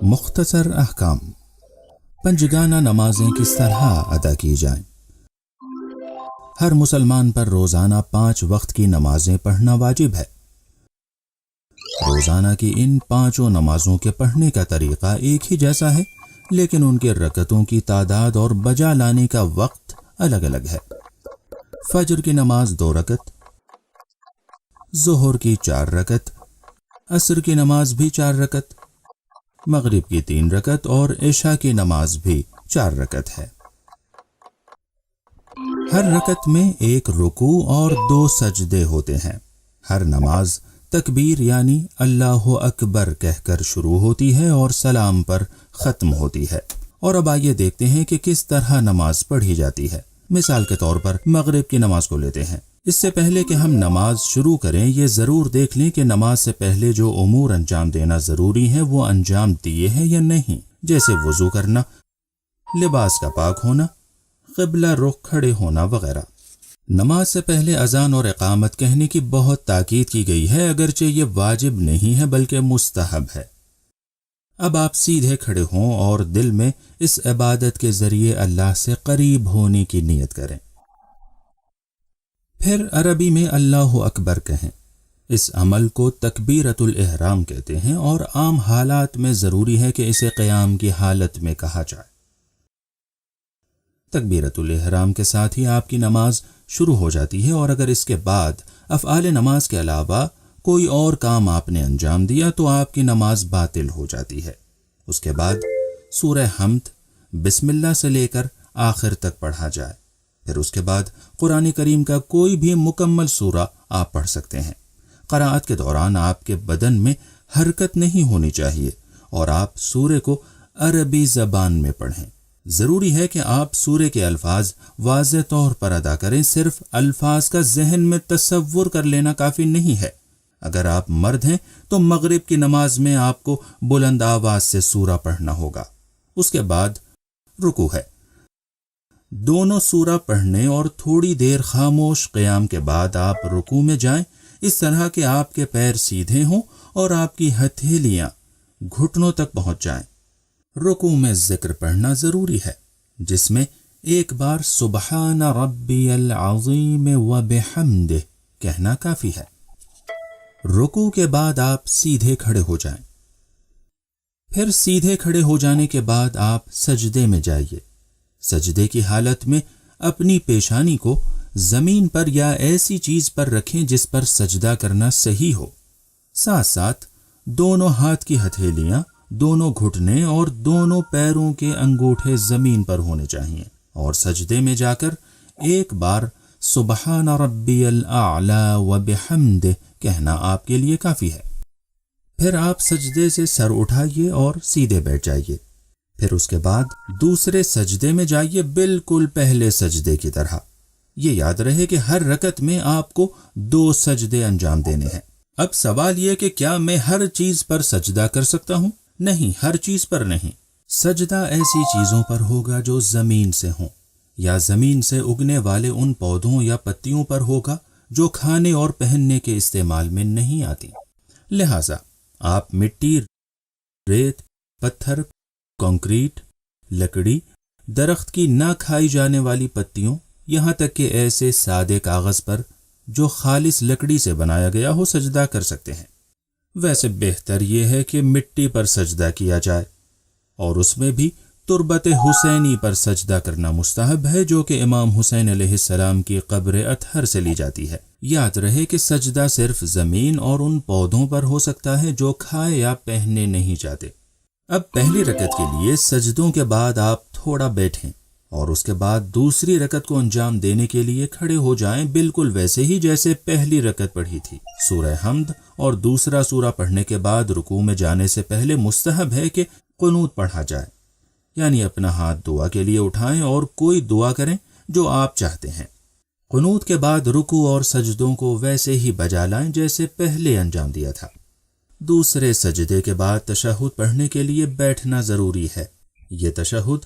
مختصر احکام۔ پنجگانہ نمازیں کس طرح ادا کی جائیں؟ ہر مسلمان پر روزانہ 5 وقت کی نمازیں پڑھنا واجب ہے۔ روزانہ کی ان 5 نمازوں کے پڑھنے کا طریقہ ایک ہی جیسا ہے، لیکن ان کے رکعتوں کی تعداد اور بجا لانے کا وقت الگ الگ ہے۔ فجر کی نماز 2 رکعت، ظہر کی 4 رکعت، عصر کی نماز بھی 4 رکعت، مغرب کی 3 رکعت اور عشاء کی نماز بھی 4 رکعت ہے۔ ہر رکعت میں 1 رکوع اور 2 سجدے ہوتے ہیں۔ ہر نماز تکبیر یعنی اللہ اکبر کہہ کر شروع ہوتی ہے اور سلام پر ختم ہوتی ہے۔ اور اب آئیے دیکھتے ہیں کہ کس طرح نماز پڑھی جاتی ہے۔ مثال کے طور پر مغرب کی نماز کو لیتے ہیں۔ اس سے پہلے کہ ہم نماز شروع کریں، یہ ضرور دیکھ لیں کہ نماز سے پہلے جو امور انجام دینا ضروری ہے وہ انجام دیے ہیں یا نہیں، جیسے وضو کرنا، لباس کا پاک ہونا، قبلہ رخ کھڑے ہونا وغیرہ۔ نماز سے پہلے اذان اور اقامت کہنے کی بہت تاکید کی گئی ہے، اگرچہ یہ واجب نہیں ہے بلکہ مستحب ہے۔ اب آپ سیدھے کھڑے ہوں اور دل میں اس عبادت کے ذریعے اللہ سے قریب ہونے کی نیت کریں۔ پھر عربی میں اللہ اکبر کہیں۔ اس عمل کو تکبیرۃ الاحرام کہتے ہیں اور عام حالات میں ضروری ہے کہ اسے قیام کی حالت میں کہا جائے۔ تکبیرۃ الاحرام کے ساتھ ہی آپ کی نماز شروع ہو جاتی ہے، اور اگر اس کے بعد افعال نماز کے علاوہ کوئی اور کام آپ نے انجام دیا تو آپ کی نماز باطل ہو جاتی ہے۔ اس کے بعد سورہ حمد بسم اللہ سے لے کر آخر تک پڑھا جائے۔ پھر اس کے بعد قرآن کریم کا کوئی بھی مکمل سورہ آپ پڑھ سکتے ہیں۔ قرأت کے دوران آپ کے بدن میں حرکت نہیں ہونی چاہیے اور آپ سورے کو عربی زبان میں پڑھیں۔ ضروری ہے کہ آپ سورے کے الفاظ واضح طور پر ادا کریں، صرف الفاظ کا ذہن میں تصور کر لینا کافی نہیں ہے۔ اگر آپ مرد ہیں تو مغرب کی نماز میں آپ کو بلند آواز سے سورہ پڑھنا ہوگا۔ اس کے بعد رکوع ہے۔ دونوں سورہ پڑھنے اور تھوڑی دیر خاموش قیام کے بعد آپ رکوع میں جائیں، اس طرح کہ آپ کے پیر سیدھے ہوں اور آپ کی ہتھیلیاں گھٹنوں تک پہنچ جائیں۔ رکوع میں ذکر پڑھنا ضروری ہے، جس میں ایک بار سبحان ربی العظیم وبحمدہ کہنا کافی ہے۔ رکوع کے بعد آپ سیدھے کھڑے ہو جائیں۔ پھر سیدھے کھڑے ہو جانے کے بعد آپ سجدے میں جائیے۔ سجدے کی حالت میں اپنی پیشانی کو زمین پر یا ایسی چیز پر رکھیں جس پر سجدہ کرنا صحیح ہو۔ ساتھ ساتھ دونوں ہاتھ کی ہتھیلیاں، دونوں گھٹنے اور دونوں پیروں کے انگوٹھے زمین پر ہونے چاہیے، اور سجدے میں جا کر ایک بار سبحان ربی الاعلی وبحمدہ کہنا آپ کے لیے کافی ہے۔ پھر آپ سجدے سے سر اٹھائیے اور سیدھے بیٹھ جائیے۔ پھر اس کے بعد دوسرے سجدے میں جائیے، بالکل پہلے سجدے کی طرح۔ یہ یاد رہے کہ ہر رکعت میں آپ کو 2 سجدے انجام دینے ہیں۔ اب سوال یہ کہ کیا میں ہر چیز پر سجدہ کر سکتا ہوں؟ نہیں، ہر چیز پر نہیں۔ سجدہ ایسی چیزوں پر ہوگا جو زمین سے ہوں، یا زمین سے اگنے والے ان پودوں یا پتیوں پر ہوگا جو کھانے اور پہننے کے استعمال میں نہیں آتی۔ لہٰذا آپ مٹی، ریت، پتھر، کنکریٹ، لکڑی، درخت کی نہ کھائی جانے والی پتیوں، یہاں تک کہ ایسے سادے کاغذ پر جو خالص لکڑی سے بنایا گیا ہو سجدہ کر سکتے ہیں۔ ویسے بہتر یہ ہے کہ مٹی پر سجدہ کیا جائے، اور اس میں بھی تربت حسینی پر سجدہ کرنا مستحب ہے، جو کہ امام حسین علیہ السلام کی قبر اطہر سے لی جاتی ہے۔ یاد رہے کہ سجدہ صرف زمین اور ان پودوں پر ہو سکتا ہے جو کھائے یا پہننے نہیں چاہتے۔ اب پہلی رکعت کے لیے سجدوں کے بعد آپ تھوڑا بیٹھیں اور اس کے بعد دوسری رکعت کو انجام دینے کے لیے کھڑے ہو جائیں، بالکل ویسے ہی جیسے پہلی رکعت پڑھی تھی۔ سورہ حمد اور دوسرا سورہ پڑھنے کے بعد رکوع میں جانے سے پہلے مستحب ہے کہ قنوت پڑھا جائے، یعنی اپنا ہاتھ دعا کے لیے اٹھائیں اور کوئی دعا کریں جو آپ چاہتے ہیں۔ قنوت کے بعد رکوع اور سجدوں کو ویسے ہی بجا لائیں جیسے پہلے انجام دیا تھا۔ دوسرے سجدے کے بعد تشہد پڑھنے کے لیے بیٹھنا ضروری ہے۔ یہ تشہد